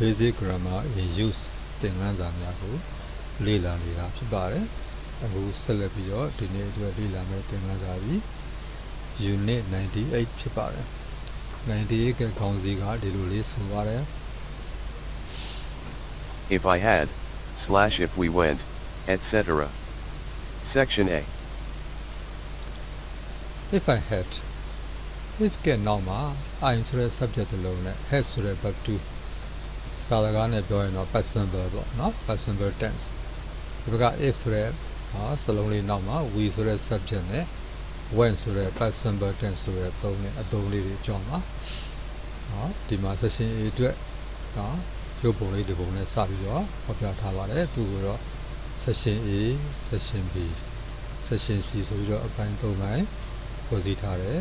basic grammar in use သင်ခန်းစာများကိုလေ့လာနေတာဖြစ်ပါတယ်အခုဆက်လက်ပြီးတော့ဒီနေ့အတွက်လေ့လာမယ့်သင်ခန်းစာပြီး unit 98ဖြစ်ပါတယ်98ကခေါင်းစည်းကဒီလိုလေးဆိုပါတယ် If I had, / if we went, etc. Section A. If I had if ကနောက်မှာ I ဆိုတဲ့ subject တစ်လုံးနဲ့ had ဆိုတဲ့ verb to စာစကားနဲ့ပြောရင်တော့ past simple ပေါ့နော် past simple tense ဒီဘက်က if ဆိုတဲ့စလုံးလေးနောက်မှာ we ဆိုတဲ့ subject နဲ့ when ဆိုတဲ့ past simple tense ဆိုတဲ့အသုံးလေးတွေကြောင်းပါနော်ဒီမှာ section A အတွက်ရုပ်ပုံလေးဒီပုံနဲ့စပြီးတော့ဖော်ပြထားပါတယ်သူကတော့ section A section B section C ဆိုပြီးတော့အပိုင်း၃ပိုင်းဖွဲ့စည်းထားတယ်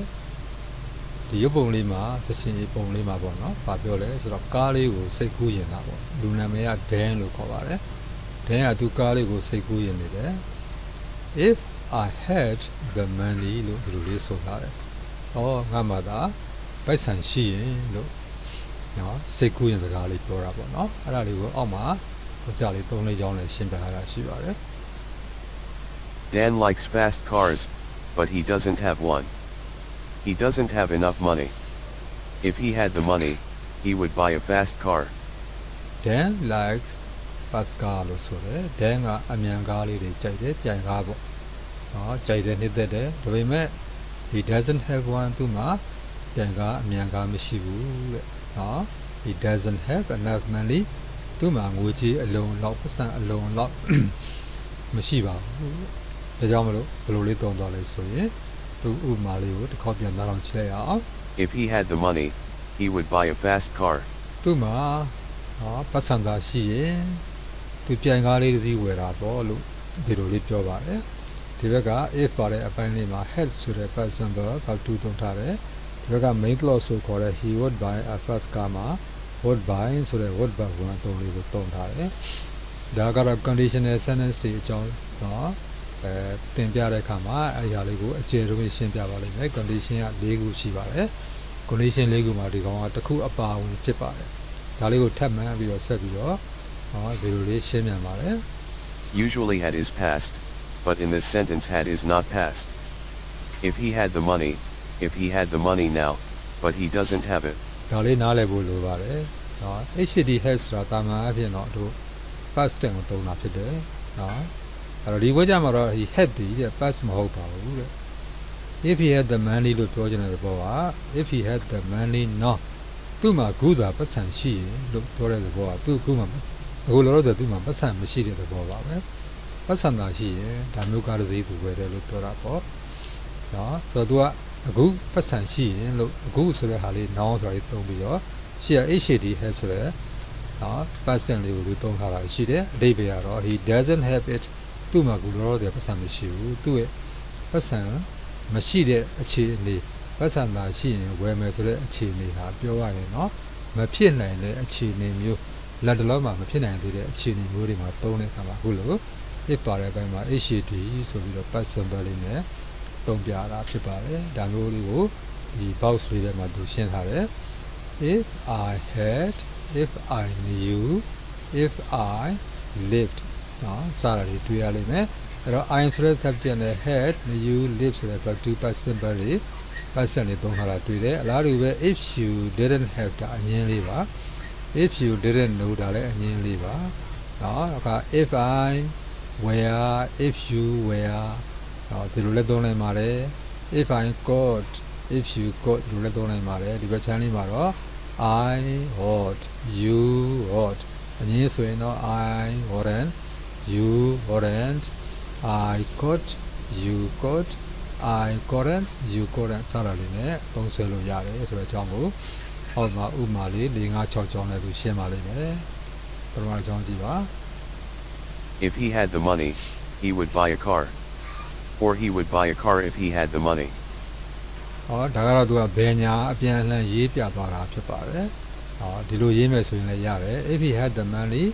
ဒီရုပ်ပုံလေးမှာ section A ပုံလေးမှာပေါ့နော်။ဘာပြောလဲဆိုတော့ကားလေးကိုစိတ်ကူးရင်တာပေါ့။လူနာမည်က Dan လို့ခေါ်ပါတယ်။ Dan ကသူကားလေးကိုစိတ်ကူးရင်နေတယ်။ If I had the money လို့ဒီလိုလေးဆိုထားတယ်။အော်ငါမှသာပိုက်ဆံရှိရင်လို့နော်စိတ်ကူးရင်စကားလေးပြောတာပေါ့နော်။အဲ့ဒါလေးကိုအောက်မှာဟိုကြလေး၃လေးချောင်းနဲ့ရှင်းပြထားတာရှိပါတယ်။ Dan likes fast cars, but he doesn't have one. He doesn't have enough money. If he had the money, he would buy a fast car. Dan likes fast car လို့ဆိုတယ် Dan ကအမြန်ကားလေးတွေကြိုက်တယ်ပြန်ကားပေါ့နော်ကြိုက်တယ်နှစ်သက်တယ်ဒါပေမဲ့ he doesn't have one သူမှာပြန်ကားအမြန်ကားမရှိဘူးတဲ့နော် he doesn't have enough money သူမှာငွေကြေးအလုံးလောက်ပတ်စံအလုံးလောက်မရှိပါဘူးဒါကြောင့်မလို့ဘယ်လိုလေးတုံးသွားလဲဆိုရင်သူဥပမာလေးကိုတစ်ခေါက်ပြန်သားအောင်ကြည့်လိုက်အောင် If he had the money, he would buy a fast car. သူမှာပတ်စံသာရှိရင်သူပြန်ကားလေးတစ်စီးဝယ်တာပေါ့လို့ဒီလိုလေးပြောပါတယ်ဒီဘက်က if ပါတဲ့အပိုင်းလေးမှာ had ဆိုတဲ့ past simple ဘာတူသုံးထားတယ်ဒီဘက်က main clause ဆိုခေါ်တဲ့ he would buy a fast car မှာ would buy ဆိုတဲ့ would buy ဝင်အသုံးလေးကိုသုံးထားတယ်ဒါကတော့ conditional sentence တွေအကြောင်းနော်တင်ပြတဲ့အခါမှာအရာလေးကိုအခြေအမြစ်ရှင်းပြပါလိမ့်မယ် condition က၄ခုရှိပါတယ် condition ၄ခုမှာဒီကောင်ကတစ်ခုအပါဝင်ဖြစ်ပါတယ်ဒါလေးကိုထပ်မှန်ပြီးတော့ဆက်ပြီးတော့ဒီလိုလေးရှင်းပြပါတယ် Usually had is past, but in this sentence had is not past. If he had the money now, but he doesn't have it. ဒါလေးနားလည်ဖို့လိုပါတယ်နော် HD has ဆိုတာတာမန်အဖြစ်တော့တို့ past tense ကိုသုံးတာဖြစ်တယ်နော်အဲ့တော့ဒီဘက်ကျမှတော့ he had တဲ့ past မဟုတ်ပါဘူးတဲ့ if he had the money လို့ပြောချင်တဲ့ဘောက if he had the money now သူ့မှာခုသာပတ်စံရှိရင်လို့ပြောတဲ့ဘောကသူ့ခုမှာအခုလောလောဆယ်သူ့မှာပတ်စံမရှိတဲ့ဘောပါပဲပတ်စံသာရှိရင်ဒါမျိုးကားတစ်စီးသူပဲတယ်လို့ပြောတာပေါ့နော်ဆိုတော့သူကအခုပတ်စံရှိရင်လို့အခုဆိုတဲ့ဟာလေး noun ဆိုတာလေးသုံးပြီးတော့ရှေ့က HAD has ဆိုတဲ့နော် past tense လေးကိုသူသုံးထားတာရှိတယ်အဓိပ္ပာယ်ကတော့ he doesn't have it သူ့မှာကူလောလောဆယ်ပတ်စံမရှိဘူးသူ့ရဲ့ပတ်စံမရှိတဲ့အခြေအနေပတ်စံသာရှိရင်ဝယ်မယ်ဆိုတဲ့အခြေအနေဟာပြောရရင်เนาะမဖြစ်နိုင်တဲ့အခြေအနေမျိုးလက်တလုံးမှာမဖြစ်နိုင်သေးတဲ့အခြေအနေမျိုးတွေမှာသုံးတဲ့အခါမှာအခုလို့ if ပါတဲ့ဘက်မှာ HAD ဆိုပြီးတော့ past simple လေးနဲ့သုံးပြတာဖြစ်ပါတယ်ဒါမျိုးလေးကိုဒီ box လေးထဲမှာသူရှင်းထားတယ် if I had if I knew if I lived နော်စတာတွေတွေ့ရလိမ့်မယ်အဲ့တော့ I ဆိုတဲ့ subject နဲ့ had you live ဆိုတဲ့ verb to past simple တွေ past tense တွေသုံးထားတာတွေ့တယ်အလားတူပဲ if you didn't have တာအငင်းလေးပါ if you didn't know တာလည်းအငင်းလေးပါနော်အခါ if I were if you were နော်ဒီလိုလည်းသုံးနိုင်ပါတယ် if I got if you got ဒီလိုလည်းသုံးနိုင်ပါတယ်ဒီဘက်ချမ်းလေးမှာတော့ I ought you ought အငင်းဆိုရင်တော့ I oughtn't you oughtn't I got you got I couldn't you couldn't စတာလေးနဲ့သုံးဆွဲလို့ရတယ်ဆိုတဲ့အကြောင်းကိုအောက်မှာဥပမာလေး၄၅၆ကြောင်းနဲ့သူရှင်းပါလိမ့်မယ်ပထမအကြောင်းကြည့်ပါ If he had the money, he would buy a car. Or he would buy a car if he had the money. ဒါကတော့သူကဘယ်ညာအပြန်အလှန်ရေးပြသွားတာဖြစ်ပါတယ်ဒီလိုရေးမယ်ဆိုရင်လည်းရတယ် if he had the money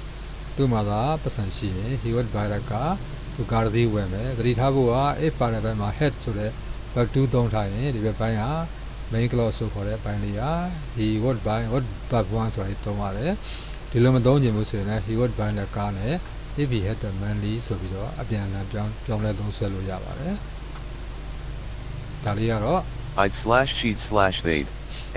သူ့မှာသာပတ်စံရှိရင် he would buy a car သူကားတစ်စီးဝယ်မယ်သတိထားဖို့က if ပါတဲ့ဘက်မှာ had ဆိုတဲ့ verb to သုံးထားရင်ဒီဘက်ပိုင်းဟာ main clause ဆိုခေါ်တဲ့ပိုင်းလေးဟာ he would buy what verb 1ဆိုတာသုံးရတယ် ဒီလိုမသုံးချင်ဘူးဆိုရင်လည်း he would buy the car နဲ့ if he had the money ဆိုပြီးတော့အပြန်အလှန်ပြောင်းလဲသုံးဆွဲလို့ရပါတယ်ဒါလေးကတော့ I'd slash she'd slash they'd,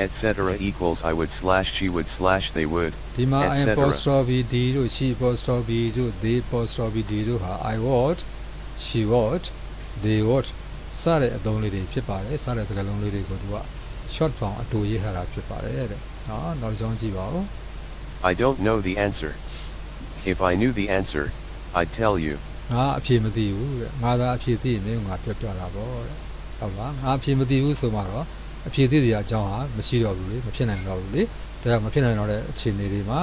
etc. equals I would slash she would slash they would, ဒီမှာ I etc. apostrophe D တို့ she apostrophe တို့ they apostrophe D တို့ဟာ I would she would they would စတဲ့အသုံးလေးတွေဖြစ်ပါတယ်စတဲ့စကားလုံးလေးတွေကိုသူက short form အတူရေးထားတာဖြစ်ပါတယ်တဲ့နော်နောက်တစ်ကြောင်းကြည့်ပါဦး I don't know the answer. If I knew the answer, I'd tell you. ငါအဖြေမသိဘူးတဲ့ငါသာအဖြေသိရင်မင်းကငါပြောပြတာပေါ့တဲ့ဟုတ်ပါငါအဖြေမသိဘူးဆိုမှတော့အဖြေသိတဲ့အကြောင်းဟာမရှိတော့ဘူးလေမဖြစ်နိုင်တော့ဘူးလေဒါကြောင့်မဖြစ်နိုင်တော့တဲ့အခြေအနေတွေမှာ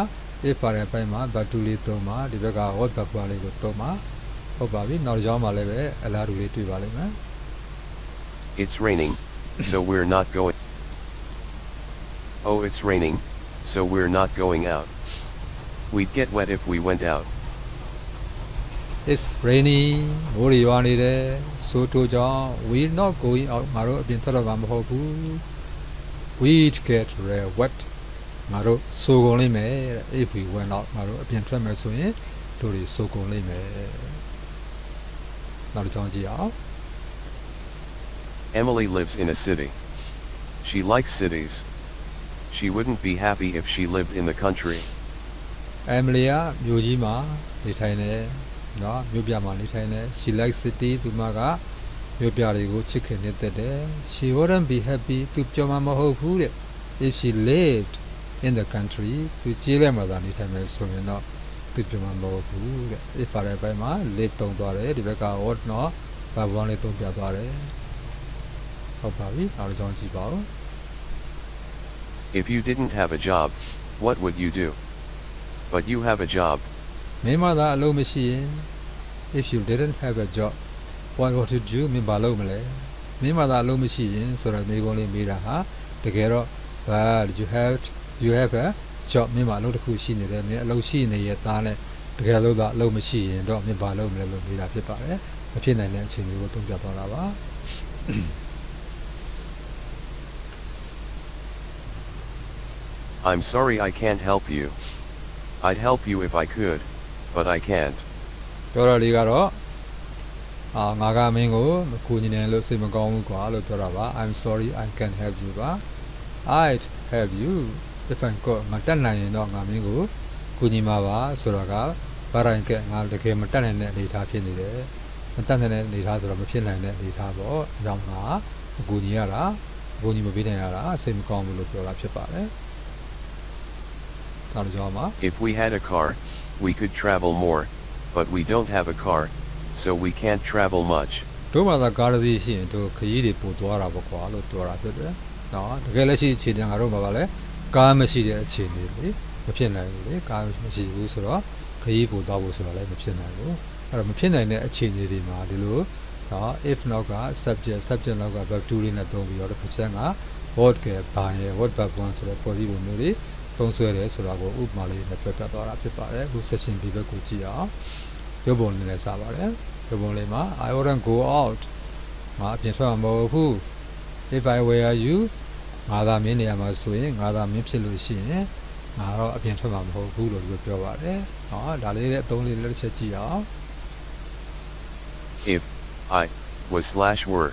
if ပါတဲ့အပိုင်းမှာ but to လေးသုံးမှာဒီဘက်က what but ပါလေးကိုသုံးမှာဟုတ်ပါပြီနောက်တစ်ကြောင်းမှာလည်းပဲအလားတူလေးတွေ့ပါလိမ့်မယ် It's raining, so we're not going. Oh, it's raining, so we're not going out. We'd get wet if we went out. it's raining မိုးရွာနေတယ်ဆိုတော့ကြောင့် we're not going out ငါတို့အပြင်ထွက်တော့မှာမဟုတ်ဘူး we'd get wet ငါတို့စိုးကုန်လိမ့်မယ်တဲ့ if we went out ငါတို့အပြင်ထွက်မယ်ဆိုရင်တို့တွေစိုးကုန်လိမ့်မယ်နောက်တစ်ကြောင်းကြည့်အောင် Emily lives in a city. She likes cities. She wouldn't be happy if she lived in the country. Emily ကမြို့ကြီးမှာနေထိုင်တယ်နော်မြို့ပြမှာနေထိုင်တယ် she likes city သူမကမြို့ပြတွေကိုချစ်ခင်နေတတ်တယ် she wouldn't be happy သူပြောမှာမဟုတ်ဘူးတဲ့ if she lived in the country သူကြီးလဲမှာသာနေထိုင်မယ်ဆိုရင်တော့သူပြောမှာမဟုတ်ဘူးတဲ့ if ပါတဲ့ဘက်မှာ live တုံးသွားတယ်ဒီဘက်က what နော်ဘာဘောင်းလေးတုံးပြသွားတယ်ဟုတ်ပါပြီနောက်တစ်ကြောင်းကြည့်ပါဦး If you didn't have a job, what would you do? But you have a job. မင်းမသာအလုပ်မရှိရင် if you didn't have a job what would you do မင်းဘာလုပ်မလဲမင်းမသာအလုပ်မရှိရင်ဆိုတော့မိကုန်းလေးမေးတာဟာတကယ်တော့ but you have a job မင်းမအလုပ်တစ်ခုရှိနေတယ်မင်းအလုပ်ရှိနေရဲ့သားနဲ့တကယ်လို့သာအလုပ်မရှိရင်တော့မင်းဘာလုပ်မလဲလို့မေးတာဖြစ်ပါတယ်မဖြစ်နိုင်တဲ့အချိန်တွေကိုသုံးပြသွားတာပါ I'm sorry I can't help you. I'd help you if I could, but I can't. ပြောရလေးကတော့ငါကမင်းကိုကူညီနေလို့စိတ်မကောင်းဘူးကွာလို့ပြောတာပါ I'm sorry I can't help you ပါ I'd help you if I could မတက်နိုင်ရင်တော့ငါမင်းကိုကူညီမှာပါဆိုတော့ကဘာတိုင်းကငါတကယ်မတက်နိုင်တဲ့အနေအထားဖြစ်နေတယ်မတက်နိုင်တဲ့အနေအထားဆိုတော့မဖြစ်နိုင်တဲ့အနေအထားပေါ့အကြောင်းကကူညီရတာကူညီမပေးနိုင်ရတာစိတ်မကောင်းဘူးလို့ပြောတာဖြစ်ပါတယ်နောက်တစ်ကြောင်းမှာ If we had a car, we could travel more, but we don't have a car, so we can't travel much. တို့မှာသာကားတစ်စီးရှိရင်တို့ခရီးတွေပို့သွားတာပေါ့ကွာလို့ပြောတာဖြစ်တယ်။နော်တကယ်လက်ရှိအခြေအနေငါတို့မှာပါလဲကားမရှိတဲ့အခြေအနေလေမဖြစ်နိုင်ဘူးလေကားမရှိဘူးဆိုတော့ခရီးပို့သွားဖို့ဆိုတော့လည်းမဖြစ်နိုင်ဘူး။အဲ့တော့မဖြစ်နိုင်တဲ့အခြေအနေတွေမှာဒီလိုနော် if နောက်က subject နောက်က verb to လေးနဲ့သုံးပြီးတော့တစ်ချက်က what ကဘာရဲ့ what verb 1ဆိုတဲ့ပေါ်စီပုံမျိုးတွေသုံးဆွဲတယ်ဆိုတာကိုဥပမာလေးနဲ့ပြပြသွားတာဖြစ်ပါတယ်အခု session B ဘက်ကိုကြည့်အောင်ရုပ်ပုံလေးနဲ့စပါတယ်ရုပ်ပုံလေးမှာ I wouldn't go out ငါအပြင်ထွက်မှာမဟုတ်ဘူး if I were you ငါသာမင်းနေရာမှာဆိုရင်ငါသာမင်းဖြစ်လို့ရှိရင်ငါတော့အပြင်ထွက်မှာမဟုတ်ဘူးလို့ပြောပါတယ်ဟောဒါလေးလည်းအသုံးလေးတစ်ချက်ကြည့်အောင် If I was slash were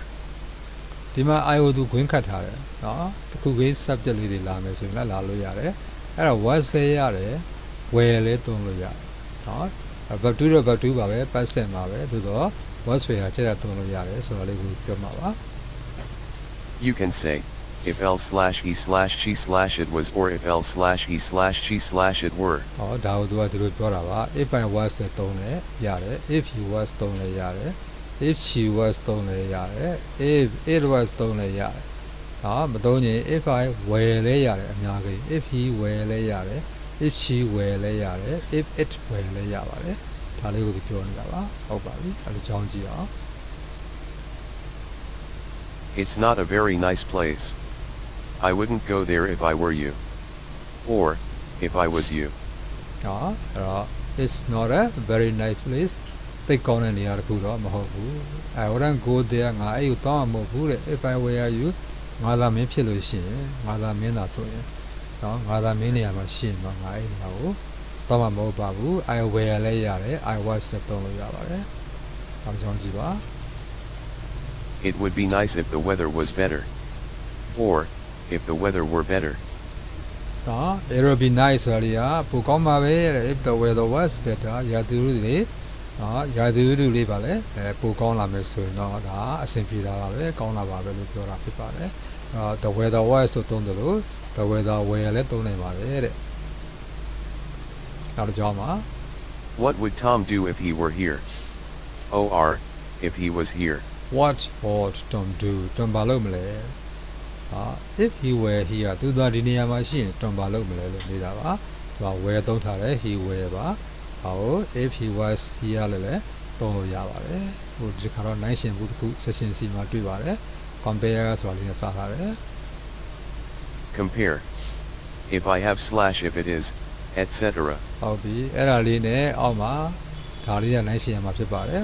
ဒီမှာ I ကိုသူခွင်းခတ်ထားတယ်နော်တခုခေတ် subject လေးတွေလာမယ်ဆိုရင်လည်းလာလို့ရတယ်အဲ့တော့ was လည်းရတယ် were လည်းသုံးလို့ရတယ်နော် verb to တော့ verb to ပါပဲ past tense ပါပဲသို့တော့ was were ဟာချက်တာသုံးလို့ရတယ်ဆိုတော့လေးကိုပြောမှာပါ You can say, if L slash he slash she slash it was or if L slash he slash she slash it were. ဟောဒါကိုသူကဒီလိုပြောတာပါ if I was တဲ့သုံးလည်းရတယ် if he was သုံးလည်းရတယ် if she was သုံးလည်းရတယ် if it was သုံးလည်းရတယ်ဟာမသုံးရင် if I were လည်းရတယ်အများကြီး if he were လည်းရတယ် if she were လည်းရတယ် if it were လည်းရပါတယ်ဒါလေးကိုပြောနေတာပါဟုတ်ပါပြီအဲ့ဒါကြောင်းကြည့်အောင် It's not a very nice place. I wouldn't go there if I were you. Or, if I was you. ဟာအဲ့တော့ it's not a very nice place တိတ်ကောင်းတဲ့နေရာတစ်ခုတော့မဟုတ်ဘူး I wouldn't go there ငါအဲ့ကိုတောင်းမှာမဟုတ်ဘူးတဲ့ if I were you ငါသာမင်းဖြစ်လို့ရှိရင်ငါသာမင်းသာဆိုရင်နော်ငါသာမင်းနေရာမှာရှိရင်တော့ငါအဲ့နေရာကို တော့မှမဟုတ်ပါဘူး I wear လည်းရတယ် I watch လည်းသုံးလို့ရပါတယ်ဒါကြောင့်ကြည့်ပါ It would be nice if the weather was better. Or, if the weather were better. နော် it would be nice ဆိုတာလေးကပိုကောင်းပါပဲတဲ့ if the weather was better ရာသီဥတုတွေနော်ရာသီဥတုလေးပါလေပိုကောင်းလာမယ်ဆိုရင်တော့ဒါအဆင်ပြေတာပါပဲကောင်းလာပါပဲလို့ပြောတာဖြစ်ပါတယ် the weather was ဆိုသုံးတယ်လို့ the weather were လည်းသုံးနိုင်ပါတယ်တဲ့နောက်တစ်ကြောင်းမှာ What would Tom do if he were here? Or, if he was here. what would Tom do Tom ဘာလုပ်မလဲif he were here သူသာဒီနေရာမှာရှိရင် Tom ဘာလုပ်မလဲလို့နေတာပါသူက were သုံးထားတယ် he were ပါဟော if he was here လည်းသုံးလို့ရပါတယ်ဟိုဒီခါတော့နိုင်ရှင်ဘူးတစ်ခု session C မှာတွေ့ပါတယ် compare ဆိုတာလေးနဲ့စထားတယ် Compare. If I have slash if it is, etc. ဟုတ်ပြီအဲ့ဒါလေးနဲ့အောက်မှာဒါလေးကနိုင်ရှင်ရမှာဖြစ်ပါတယ်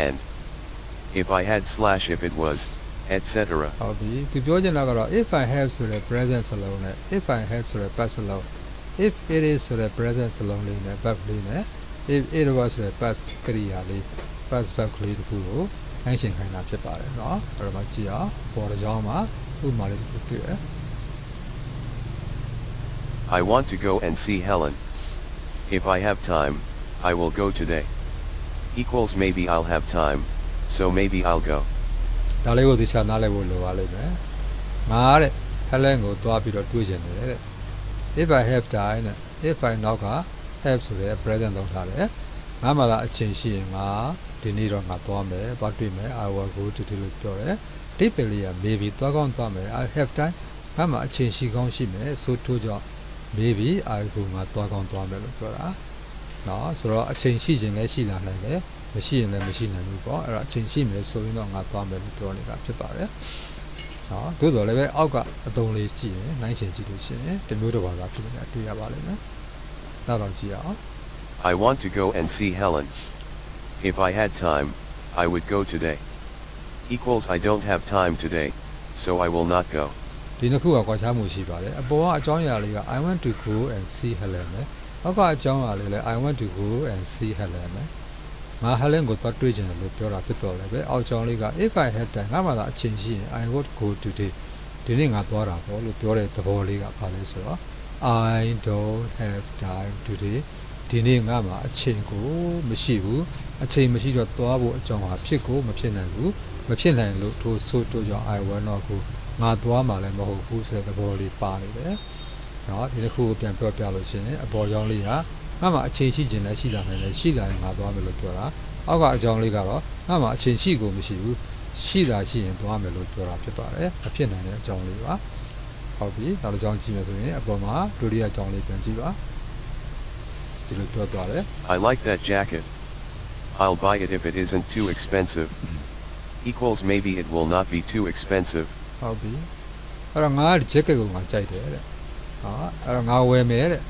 And. If I had slash if it was, etc. ဟုတ်ပြီသူပြောချင်တာကတော့ if I have ဆိုတဲ့ present စလုံးနဲ့ if I had ဆိုတဲ့ past စလုံး if it is ဆိုတဲ့ present စလုံးလေးနဲ့ verb လေးနဲ့ if it was ဆိုတဲ့ past ကရိယာလေး past verb ကလေးတစ်ခုကိုနိုင်ရှင်ခိုင်းတာဖြစ်ပါတယ်เนาะအဲ့တော့မှကြည့်အောင်ပေါ်တစ်ကြောင်းမှာဥပမာလေးတစ်ခုတွေ့ရ I want to go and see Helen. If I have time, I will go today. Equals maybe I'll have time, so maybe I'll go. ဒါလေးကိုသိချာနားလည်ဖို့လိုပါလိမ့်မယ်ငါတဲ့ Helen ကိုသွားပြီးတော့တွေ့ချင်တယ်တဲ့ if I have time နဲ့ if I နောက်က have ဆိုတဲ့ present သုံးထားတယ်ငါမှလာအချိန်ရှိရင်ငါဒီနေ့တော့ငါသွားမယ်သွားတွေ့မယ် I will go to လို့ပြောတယ်ဒီပယ်လေးက maybe သွားကောင်းသွားမယ် I have time ငါမှအချိန်ရှိကောင်းရှိမယ်ဆိုထို့ကြောင့် maybe I go ငါသွားကောင်းသွားမယ်လို့ပြောတာနော်ဆိုတော့အချိန်ရှိခြင်းလည်းရှိလာနိုင်တယ်မရှိရင်လည်းမရှိနိုင်ဘူးပေါ့အဲ့တော့အချိန်ရှိမယ်ဆိုရင်တော့ငါသွားမယ်လို့ပြောနေတာဖြစ်ပါတယ်နော်သို့တော်လည်းပဲအောက်ကအသုံးလေးကြည့်ရင်နိုင်ရှင်ကြည့်လို့ရှိရင်တမျိုးတစ်ပါးသာဖြစ်နေတာတွေ့ရပါလိမ့်မယ်နောက်တော့ကြည့်အောင် I want to go and see Helen. If I had time, I would go today. Equals I don't have time today, so I will not go. ဒီနှစ်ခုကကွာခြားမှုရှိပါတယ်အပေါ်ကအကြောင်းအရာလေးက I want to go and see Helen ပဲအောက်ကအကြောင်းအရာလေးလည်း I want to go and see Helen ပဲငါ Helen ကိုသွားတွေ့ချင်တယ်လို့ပြောတာဖြစ်တော်လည်းပဲအောက်ကြောင်းလေးက if I had time ငါမှသာအချိန်ရှိရင် I would go today ဒီနေ့ငါသွားတာပေါ့လို့ပြောတဲ့သဘောလေးကဘာလဲဆိုတော့ I don't have time today ဒီနေ့ငါမှာအချိန်ကိုမရှိဘူးအချိန်မရှိတော့သွားဖို့အကြောင်းဟာဖြစ်ကိုမဖြစ်နိုင်ဘူးမဖြစ်နိုင်လို့ထို့ဆိုတော့ကြောင့် I will not go ငါသွားမှလည်းမဟုတ်ဘူးဆိုတဲ့သဘောလေးပါနေတယ်เนาะဒီတစ်ခုကိုပြန်ပြောပြလို့ရှိရင်အပေါ်ကြောင်းလေးကငါမှာအချိန်ရှိခြင်းလည်းရှိလာနိုင်တယ်ရှိလာရင်ငါသွားမယ်လို့ပြောတာအောက်ကအကြောင်းလေးကတော့ငါမှာအချိန်ရှိကိုမရှိဘူးရှိတာရှိရင်သွားမယ်လို့ပြောတာဖြစ်ပါတယ်အဖြစ်နိုင်တဲ့အကြောင်းလေးပါဟုတ်ပြီနောက်တစ်ကြောင်းကြည့်မယ်ဆိုရင်အပေါ်မှာဒုတိယအကြောင်းလေးပြန်ကြည့်ပါဒီလိုပြောသွားတယ် I like that jacket. I'll buy it if it isn't too expensive. Equals maybe it will not be too expensive. ဟုတ်ပြီအဲ့တော့ငါက jacket ကိုငါကြိုက်တယ်တဲ့ဟာအဲ့တော့ငါဝယ်မယ်တဲ့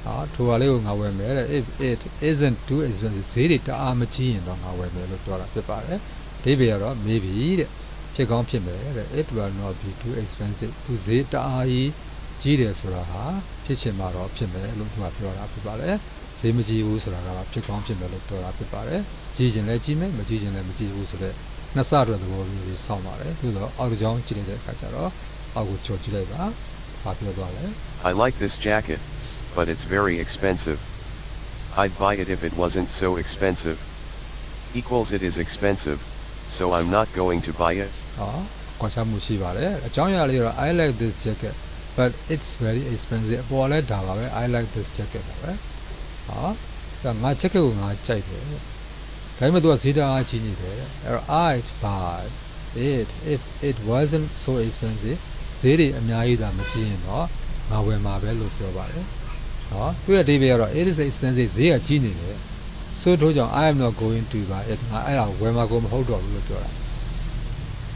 ဟာထိုဟာလေးကိုငါဝယ်မယ်တဲ့ if it isn't too expensive ဈေးတွေတအားမကြီးရင်တော့ငါဝယ်မယ်လို့ပြောတာဖြစ်ပါတယ်ဒီပေကတော့ maybe တဲ့ဖြစ်ကောင်းဖြစ်မယ်တဲ့ it will not be too expensive သူဈေးတအားကြီးတယ်ဆိုတာဟာဖြစ်ချင်မှာတော့ဖြစ်မယ်လို့သူကပြောတာဖြစ်ပါတယ်ဈေးမကြီးဘူးဆိုတာကတော့ဖြစ်ကောင်းဖြစ်မယ်လို့ပြောတာဖြစ်ပါတယ်ကြီးခြင်းလည်းကြီးမယ်မကြီးခြင်းလည်းမကြီးဘူးဆိုတဲ့နှစ်ဆအတွက်သဘောမျိုးလေးစောင့်ပါတယ်သို့တော့အောက်တစ်ကြောင်းကြည့်လိုက်တဲ့အခါကျတော့အောက်ကိုကြော်ကြည့်လိုက်ပါဘာပြောသွားလဲ I like this jacket, but it's very expensive. I'd buy it if it wasn't so expensive. Equals it is expensive, so I'm not going to buy it. ဟာကွာခြားမှုရှိပါတယ်အကြောင်းအရာလေးတော့ I like this jacket but it's very expensive အပေါ်လဲဒါပါပဲ I like this jacket ပါပဲဟာဆိုတော့ငါ jacket ကိုငါကြိုက်တယ်ဒါပေမဲ့သူကဈေးတအားကြီးနေတယ်အဲ့တော့ I'd buy it if it wasn't so expensive ဈေးတွေအများကြီးသာမကြီးရင်တော့ငါဝယ်မှာပဲလို့ပြောပါတယ်ဟောသူရဲ့အဓိပ္ပာယ်ကတော့ it is expensive ဈေးကကြီးနေတယ်ဆိုတော့ကြောင့် I am not going to buy it ငါအဲ့ဒါဝယ်မှာကိုမဟုတ်တော့ဘူးလို့ပြောတာ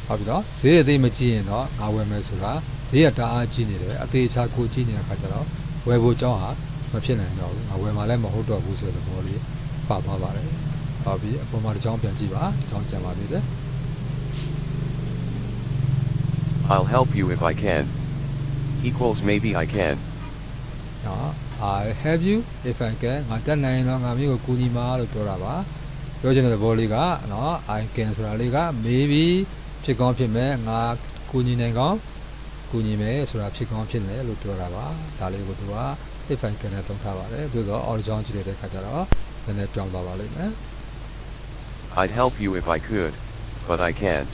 ဟုတ်ပြီနော်ဈေးတွေသိမကြီးရင်တော့ငါဝယ်မယ်ဆိုတာဈေးကတအားကြီးနေတယ်အသေးချာကိုကြီးနေတဲ့အခါကျတော့ဝယ်ဖို့ကြောင်းဟာမဖြစ်နိုင်တော့ဘူးငါဝယ်မှာလည်းမဟုတ်တော့ဘူးဆိုတဲ့သဘောလေးပါသွားပါတယ်ဟုတ်ပြီအပေါ်မှာတစ်ကြောင်းပြန်ကြည့်ပါတစ်ကြောင်းကြံပါသေးတယ် I'll help you if I can. Equals maybe I can. နော် I help you if I can ငါတက်နိုင်တော့ငါမျိုးကိုကူညီမှာလို့ပြောတာပါပြောချင်တဲ့သဘောလေးကနော် I can ဆိုတာလေးက maybe ဖြစ်ကောင်းဖြစ်မယ်ငါကူညီနိုင်ကောင်းကူညီမယ်ဆိုတာဖြစ်ကောင်းဖြစ်မယ်လို့ပြောတာပါဒါလေးကိုသူက if I can နဲ့သုံးထားပါတယ်သို့တော့ original ကြည့်တဲ့အခါကျတော့နည်းနည်းပြောင်းသွားပါလိမ့်မယ် I'd help you if I could, but I can't.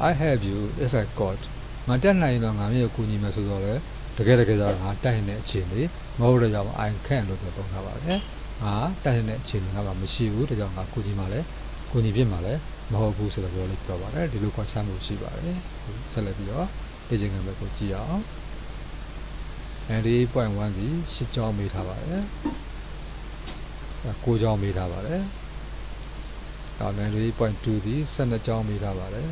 I help you if I could ငါတက်နိုင်တော့ငါမျိုးကိုကူညီမယ်ဆိုတော့လေတကယ်ကျတော့ငါတိုက်နေတဲ့အခြေအနေမဟုတ်တဲ့ကြောင့် I can လို့သုံးထားပါတယ်ငါတိုက်နေတဲ့အခြေအနေကမှမရှိဘူးဒါကြောင့်ငါကူညီမှလည်းကူညီဖြစ်မှလည်းမဟုတ်ဘူးဆိုတော့ပြောလေးပြောပါတယ်ဒီလိုခွဲခြားမှုရှိပါတယ်ဆက်လက်ပြီးတော့လေ့ကျင့်ခန်းဘက်ကိုကြည့်အောင်90.1ဒီ10ကြောင်းမေးထားပါတယ်9ကြောင်းမေးထားပါတယ်နောက်90.2ဒီ12ကြောင်းမေးထားပါတယ်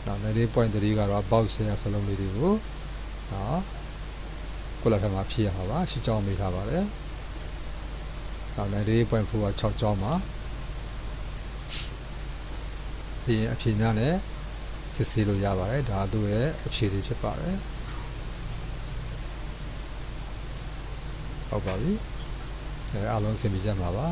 နောက်90.3ကတော့ box ရစလုံးလေးတွေကိုနော်ကိုလာထမှာဖြည့်ရမှာပါ10ကြောင်းမေးထားပါတယ်နောက်90.4က6ကြောင်းပါဒီအဖြေများနဲ့စစ်ဆေးလို့ရပါတယ်ဒါသူ့ရဲ့အဖြေတွေဖြစ်ပါတယ်ဟုတ်ပါပြီအားလုံးအဆင်ပြေကြမှာပါ